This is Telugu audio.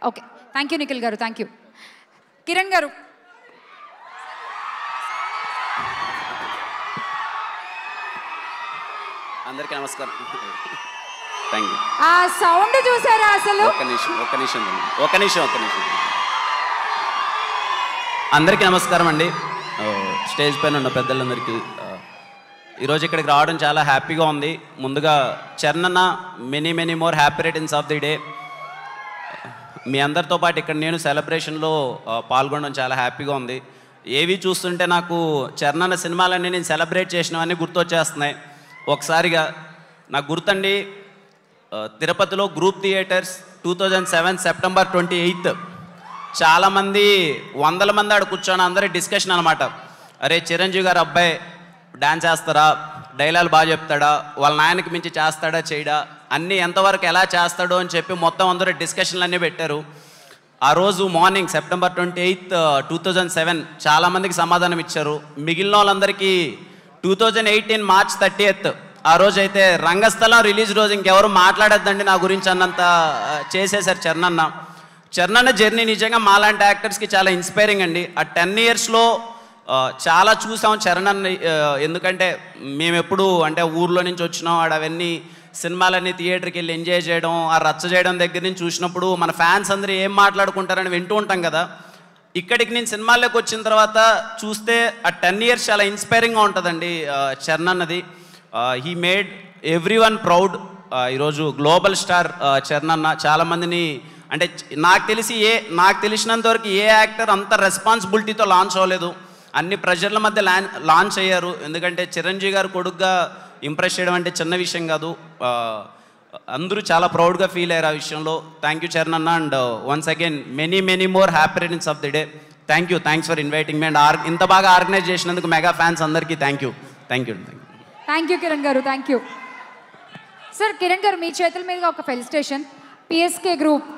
ఓకే, థ్యాంక్ యూ నిఖిల్ గారు, థ్యాంక్ యూ. కిరణ్ గారు. అందరికీ నమస్కారం. Thank you. ఆ సౌండ్ చూసారా అసలు? ఒక్క నిమిషం. అందరికీ నమస్కారం అండి. స్టేజ్ పైన ఉన్న పెద్దలందరికీ ఈరోజు ఇక్కడికి రావడం చాలా హ్యాపీగా ఉంది. ముందుగా చరణ్ అన్న many more happy returns of the day. మీ అందరితో పాటు ఇక్కడ నేను సెలబ్రేషన్లో పాల్గొనడం చాలా హ్యాపీగా ఉంది. ఏవి చూస్తుంటే నాకు చరణ్ అన్న సినిమాలన్నీ నేను సెలబ్రేట్ చేసినవన్నీ గుర్తొచ్చేస్తున్నాయి. ఒకసారిగా నాకు గుర్తండి, తిరుపతిలో గ్రూప్ థియేటర్స్ 2007 సెప్టెంబర్ 28 చాలామంది 100 మంది ఆడ కూర్చొని అందరి డిస్కషన్ అనమాట. అరే చిరంజీవి గారు అబ్బాయి డాన్స్ చేస్తారా, డైలాగ్ బాగా చెప్తాడా, వాళ్ళ నాయనకి మించి చేస్తాడా చేయడా, అన్నీ ఎంతవరకు ఎలా చేస్తాడో అని చెప్పి మొత్తం అందరూ డిస్కషన్లు అన్నీ పెట్టారు. ఆ రోజు మార్నింగ్ సెప్టెంబర్ 28, 2007 చాలామందికి సమాధానం ఇచ్చారు. మిగిలిన వాళ్ళందరికీ 2018 మార్చ్ 30 ఆ రోజు అయితే రంగస్థలం రిలీజ్ రోజు ఇంకెవరు మాట్లాడద్దండి నా గురించి అన్నంత చేసేశారు చరణ్ అన్న జర్నీ నిజంగా మాలాంటి యాక్టర్స్కి చాలా ఇన్స్పైరింగ్ అండి. ఆ 10 ఇయర్స్లో చాలా చూసాం చరణ్ అన్న. ఎందుకంటే మేము ఎప్పుడు అంటే ఊర్లో నుంచి వచ్చినాం, అవన్నీ సినిమాలన్నీ థియేటర్కి వెళ్ళి ఎంజాయ్ చేయడం, ఆ రచ్చ చేయడం దగ్గర నుంచి చూసినప్పుడు మన ఫ్యాన్స్ అందరూ ఏం మాట్లాడుకుంటారని వింటూ ఉంటాం కదా. ఇక్కడికి నేను సినిమాల్లోకి వచ్చిన తర్వాత చూస్తే ఆ 10 ఇయర్స్ చాలా ఇన్స్పైరింగ్గా ఉంటుందండి చరణ్ అన్నది. He made every one proud. ఈరోజు గ్లోబల్ స్టార్ చరణ్ అన్న. చాలామందిని అంటే నాకు తెలిసినంత వరకు ఏ యాక్టర్ అంత రెస్పాన్సిబిలిటీతో లాంచ్ అవ్వలేదు. అన్ని ప్రెషర్ల మధ్య లాంచ్ అయ్యారు. ఎందుకంటే చిరంజీవి గారు కొడుకుగా ఇంప్రెస్ చేయడం అంటే చిన్న విషయం కాదు. అందరూ చాలా ప్రౌడ్గా ఫీల్ అయ్యారు ఆ విషయంలో. థ్యాంక్ యూ చరణ్ అన్న. And once again many more happy returns of the day. Thanks for inviting me. And ఇంత బాగా ఆర్గనైజ్ చేసినందుకు మెగా ఫ్యాన్స్ అందరికీ thank you. Thank you Kiran గారు, థ్యాంక్ యూ. సార్ కిరణ్ గారు, మీ చేతుల మీదుగా ఒక ఫెలిసిటేషన్. PSK group